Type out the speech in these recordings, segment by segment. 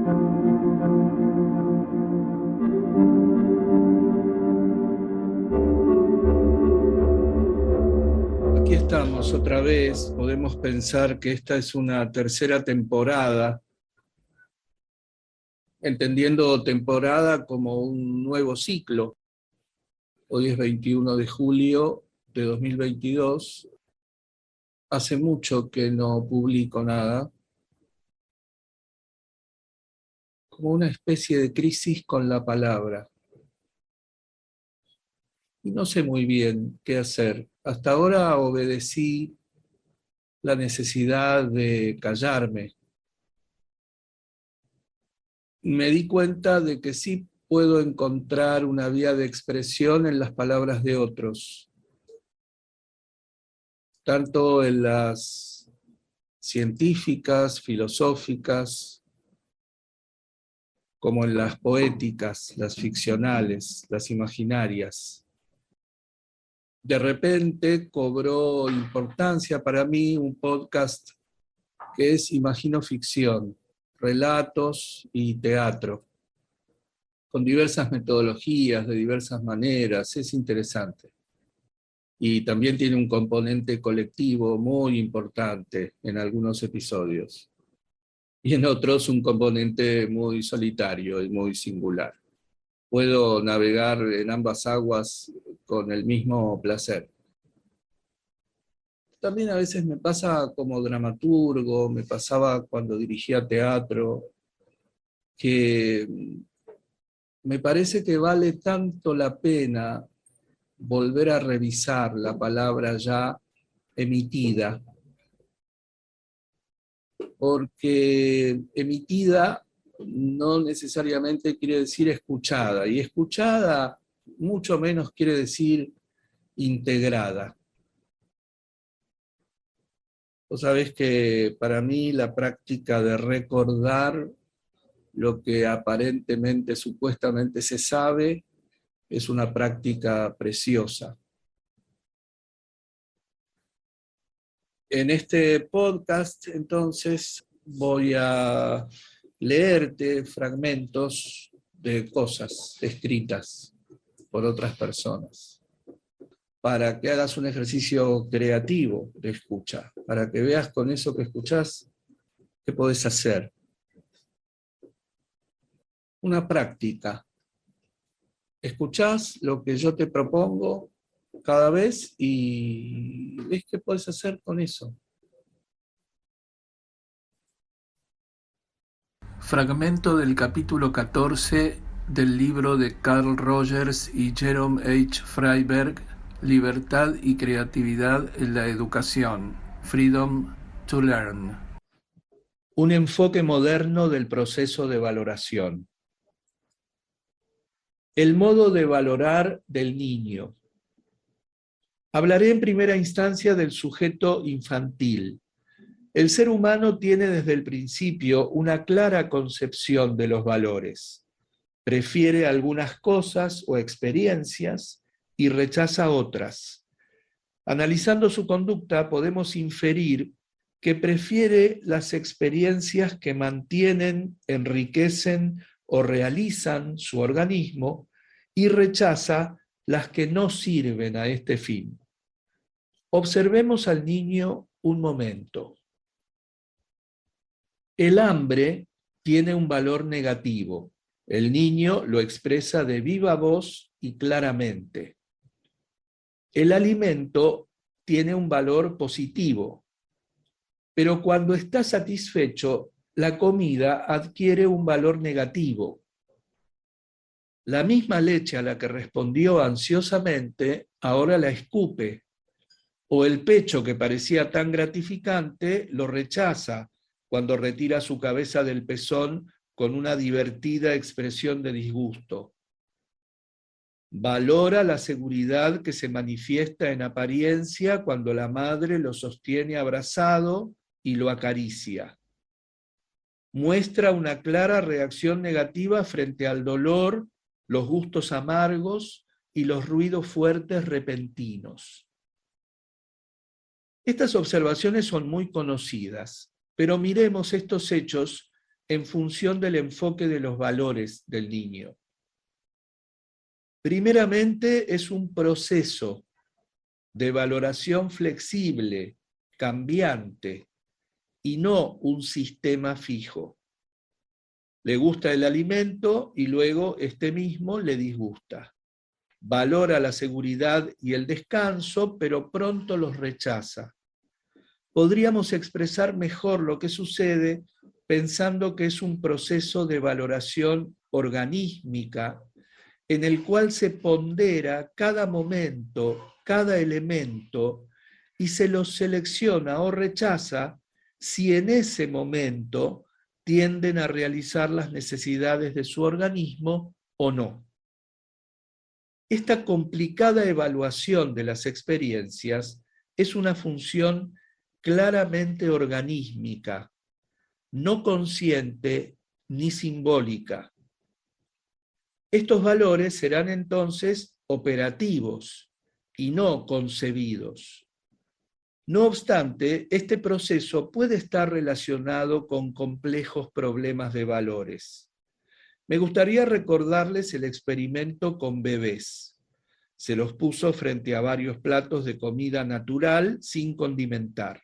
Aquí estamos otra vez. Podemos pensar que esta es una tercera temporada, entendiendo temporada como un nuevo ciclo. Hoy es 21 de julio de 2022. Hace mucho que no publico nada. Como una especie de crisis con la palabra. Y no sé muy bien qué hacer. Hasta ahora obedecí la necesidad de callarme. Me di cuenta de que sí puedo encontrar una vía de expresión en las palabras de otros, tanto en las científicas, filosóficas, como en las poéticas, las ficcionales, las imaginarias. De repente cobró importancia para mí un podcast que es Imagino Ficción, relatos y teatro, con diversas metodologías, de diversas maneras. Es interesante. Y también tiene un componente colectivo muy importante en algunos episodios. Y en otros un componente muy solitario y muy singular. Puedo navegar en ambas aguas con el mismo placer. También a veces me pasa como dramaturgo, me pasaba cuando dirigía teatro, que me parece que vale tanto la pena volver a revisar la palabra ya emitida, porque emitida no necesariamente quiere decir escuchada, y escuchada mucho menos quiere decir integrada. Vos sabés que para mí la práctica de recordar lo que aparentemente, supuestamente se sabe, es una práctica preciosa. En este podcast, entonces, voy a leerte fragmentos de cosas escritas por otras personas, para que hagas un ejercicio creativo de escucha, para que veas con eso que escuchás qué podés hacer. Una práctica. Escuchás lo que yo te propongo cada vez y ves qué podés hacer con eso. Fragmento del capítulo 14 del libro de Carl Rogers y Jerome H. Freiberg, Libertad y creatividad en la educación. Freedom to Learn. Un enfoque moderno del proceso de valoración. El modo de valorar del niño. Hablaré en primera instancia del sujeto infantil. El ser humano tiene desde el principio una clara concepción de los valores. Prefiere algunas cosas o experiencias y rechaza otras. Analizando su conducta, podemos inferir que prefiere las experiencias que mantienen, enriquecen o realizan su organismo y rechaza las que no sirven a este fin. Observemos al niño un momento. El hambre tiene un valor negativo. El niño lo expresa de viva voz y claramente. El alimento tiene un valor positivo, pero cuando está satisfecho, la comida adquiere un valor negativo. La misma leche a la que respondió ansiosamente, ahora la escupe, o el pecho que parecía tan gratificante, lo rechaza cuando retira su cabeza del pezón con una divertida expresión de disgusto. Valora la seguridad que se manifiesta en apariencia cuando la madre lo sostiene abrazado y lo acaricia. Muestra una clara reacción negativa frente al dolor, los gustos amargos y los ruidos fuertes repentinos. Estas observaciones son muy conocidas, pero miremos estos hechos en función del enfoque de los valores del niño. Primeramente, es un proceso de valoración flexible, cambiante, y no un sistema fijo. Le gusta el alimento y luego este mismo le disgusta. Valora la seguridad y el descanso, pero pronto los rechaza. Podríamos expresar mejor lo que sucede pensando que es un proceso de valoración organísmica en el cual se pondera cada momento, cada elemento, y se los selecciona o rechaza si en ese momento tienden a realizar las necesidades de su organismo o no. Esta complicada evaluación de las experiencias es una función claramente organísmica, no consciente ni simbólica. Estos valores serán entonces operativos y no concebidos. No obstante, este proceso puede estar relacionado con complejos problemas de valores. Me gustaría recordarles el experimento con bebés. Se los puso frente a varios platos de comida natural sin condimentar.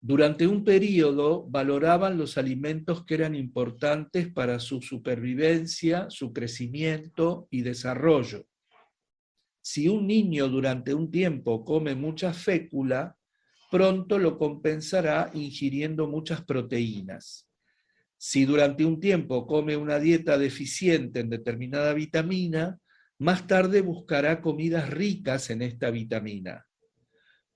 Durante un periodo valoraban los alimentos que eran importantes para su supervivencia, su crecimiento y desarrollo. Si un niño durante un tiempo come mucha fécula, pronto lo compensará ingiriendo muchas proteínas. Si durante un tiempo come una dieta deficiente en determinada vitamina, más tarde buscará comidas ricas en esta vitamina.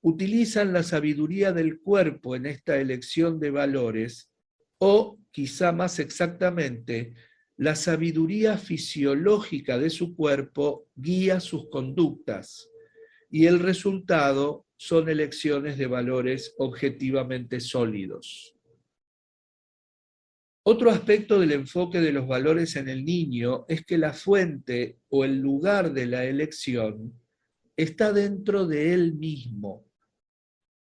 Utilizan la sabiduría del cuerpo en esta elección de valores, o quizá más exactamente, la sabiduría fisiológica de su cuerpo guía sus conductas, y el resultado son elecciones de valores objetivamente sólidos. Otro aspecto del enfoque de los valores en el niño es que la fuente o el lugar de la elección está dentro de él mismo.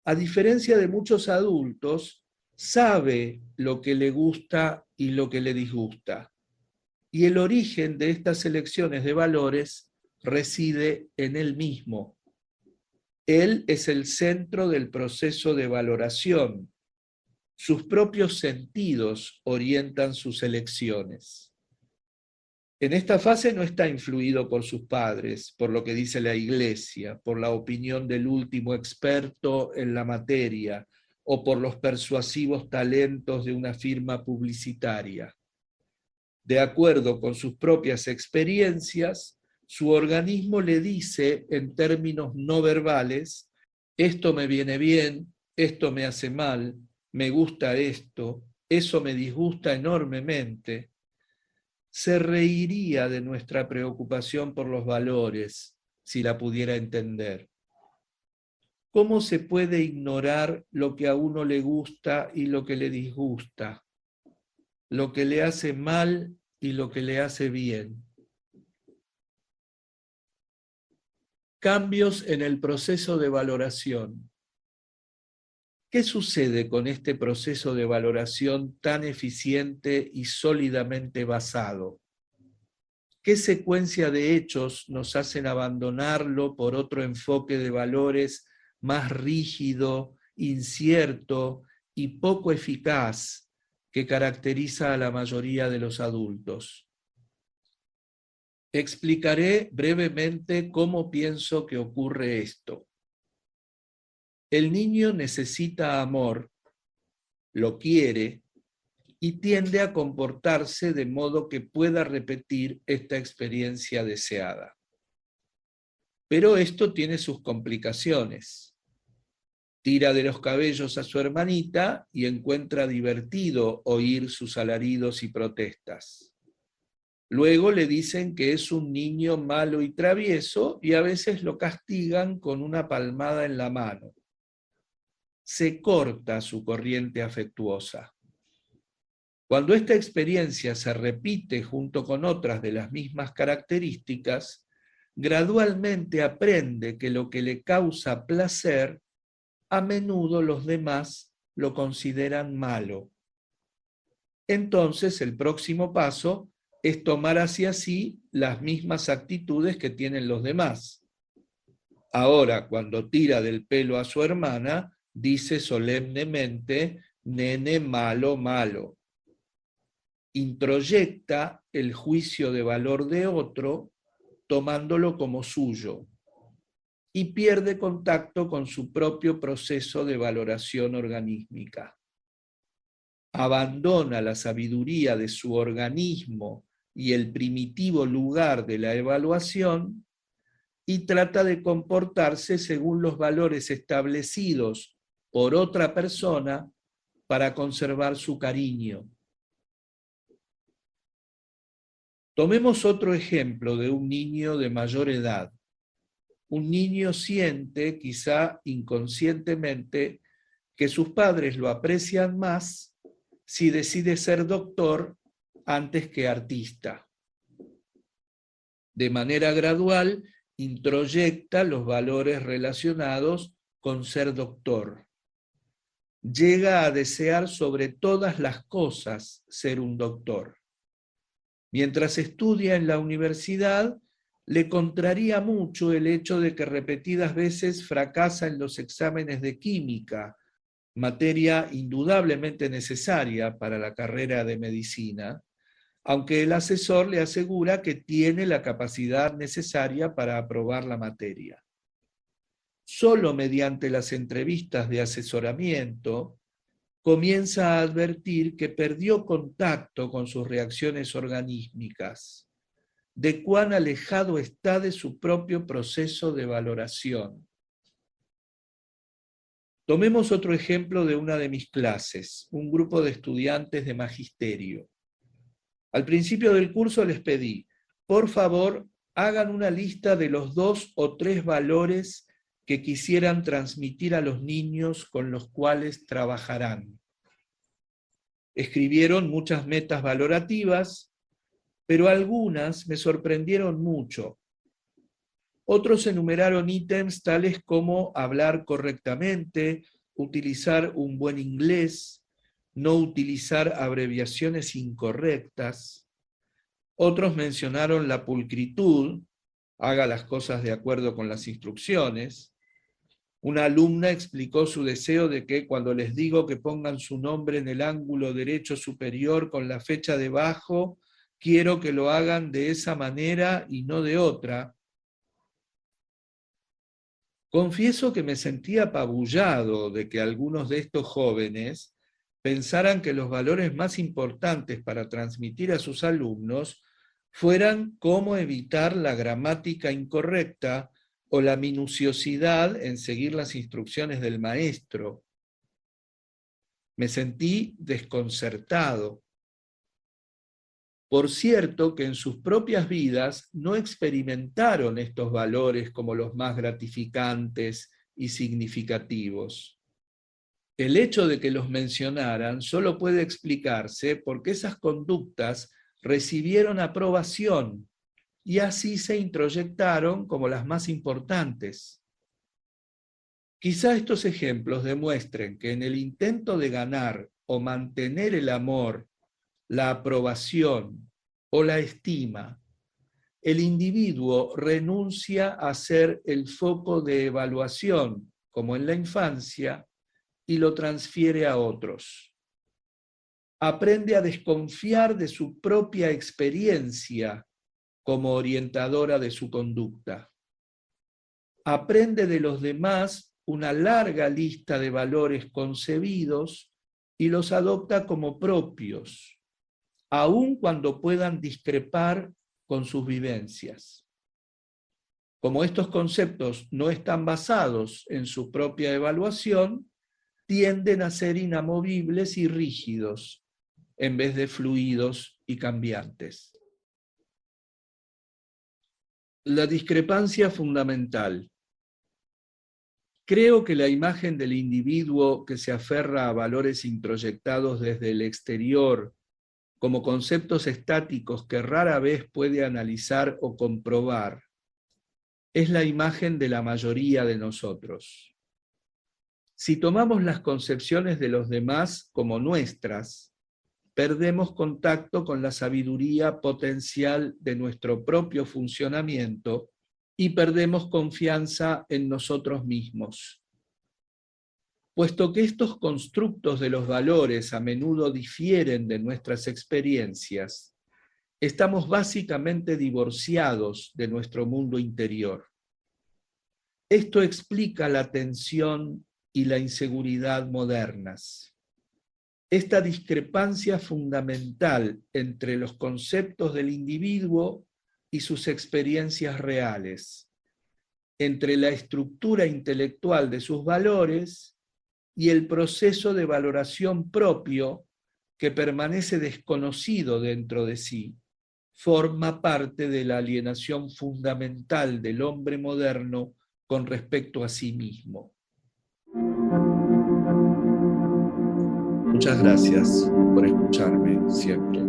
A diferencia de muchos adultos, sabe lo que le gusta y lo que le disgusta. Y el origen de estas elecciones de valores reside en él mismo. Él es el centro del proceso de valoración. Sus propios sentidos orientan sus elecciones. En esta fase no está influido por sus padres, por lo que dice la Iglesia, por la opinión del último experto en la materia o por los persuasivos talentos de una firma publicitaria. De acuerdo con sus propias experiencias, su organismo le dice en términos no verbales: esto me viene bien, esto me hace mal, me gusta esto, eso me disgusta enormemente. Se reiría de nuestra preocupación por los valores si la pudiera entender. ¿Cómo se puede ignorar lo que a uno le gusta y lo que le disgusta? Lo que le hace mal y lo que le hace bien. Cambios en el proceso de valoración. ¿Qué sucede con este proceso de valoración tan eficiente y sólidamente basado? ¿Qué secuencia de hechos nos hacen abandonarlo por otro enfoque de valores más rígido, incierto y poco eficaz que caracteriza a la mayoría de los adultos? Explicaré brevemente cómo pienso que ocurre esto. El niño necesita amor, lo quiere y tiende a comportarse de modo que pueda repetir esta experiencia deseada. Pero esto tiene sus complicaciones. Tira de los cabellos a su hermanita y encuentra divertido oír sus alaridos y protestas. Luego le dicen que es un niño malo y travieso y a veces lo castigan con una palmada en la mano. Se corta su corriente afectuosa. Cuando esta experiencia se repite junto con otras de las mismas características, gradualmente aprende que lo que le causa placer, a menudo los demás lo consideran malo. entonces el próximo paso es tomar hacia sí las mismas actitudes que tienen los demás. Ahora, cuando tira del pelo a su hermana, dice solemnemente, nene malo, malo. Introyecta el juicio de valor de otro, tomándolo como suyo, y pierde contacto con su propio proceso de valoración organísmica. Abandona la sabiduría de su organismo y el primitivo lugar de la evaluación y trata de comportarse según los valores establecidos por otra persona para conservar su cariño. Tomemos otro ejemplo de un niño de mayor edad. Un niño siente, quizá inconscientemente, que sus padres lo aprecian más si decide ser doctor antes que artista. De manera gradual, introyecta los valores relacionados con ser doctor. Llega a desear sobre todas las cosas ser un doctor. Mientras estudia en la universidad, le contraría mucho el hecho de que repetidas veces fracasa en los exámenes de química, materia indudablemente necesaria para la carrera de medicina, aunque el asesor le asegura que tiene la capacidad necesaria para aprobar la materia. Solo mediante las entrevistas de asesoramiento comienza a advertir que perdió contacto con sus reacciones organísmicas, de cuán alejado está de su propio proceso de valoración. Tomemos otro ejemplo de una de mis clases, un grupo de estudiantes de magisterio. Al principio del curso les pedí, por favor, hagan una lista de los 2 o 3 valores que quisieran transmitir a los niños con los cuales trabajarán. Escribieron muchas metas valorativas, pero algunas me sorprendieron mucho. Otros enumeraron ítems tales como hablar correctamente, utilizar un buen inglés, no utilizar abreviaciones incorrectas. Otros mencionaron la pulcritud, haga las cosas de acuerdo con las instrucciones. Una alumna explicó su deseo de que cuando les digo que pongan su nombre en el ángulo derecho superior con la fecha debajo, quiero que lo hagan de esa manera y no de otra. Confieso que me sentía apabullado de que algunos de estos jóvenes pensaran que los valores más importantes para transmitir a sus alumnos fueran cómo evitar la gramática incorrecta o la minuciosidad en seguir las instrucciones del maestro. Me sentí desconcertado. Por cierto que en sus propias vidas no experimentaron estos valores como los más gratificantes y significativos. El hecho de que los mencionaran solo puede explicarse porque esas conductas recibieron aprobación y así se introyectaron como las más importantes. Quizá estos ejemplos demuestren que en el intento de ganar o mantener el amor, la aprobación o la estima, el individuo renuncia a ser el foco de evaluación, como en la infancia, y lo transfiere a otros. Aprende a desconfiar de su propia experiencia como orientadora de su conducta. Aprende de los demás una larga lista de valores concebidos y los adopta como propios, aun cuando puedan discrepar con sus vivencias. Como estos conceptos no están basados en su propia evaluación, tienden a ser inamovibles y rígidos, en vez de fluidos y cambiantes. La discrepancia fundamental. Creo que la imagen del individuo que se aferra a valores introyectados desde el exterior como conceptos estáticos que rara vez puede analizar o comprobar, es la imagen de la mayoría de nosotros. Si tomamos las concepciones de los demás como nuestras, perdemos contacto con la sabiduría potencial de nuestro propio funcionamiento y perdemos confianza en nosotros mismos. Puesto que estos constructos de los valores a menudo difieren de nuestras experiencias, estamos básicamente divorciados de nuestro mundo interior. Esto explica la tensión y la inseguridad modernas. Esta discrepancia fundamental entre los conceptos del individuo y sus experiencias reales, entre la estructura intelectual de sus valores y el proceso de valoración propio que permanece desconocido dentro de sí, forma parte de la alienación fundamental del hombre moderno con respecto a sí mismo. Muchas gracias por escucharme siempre.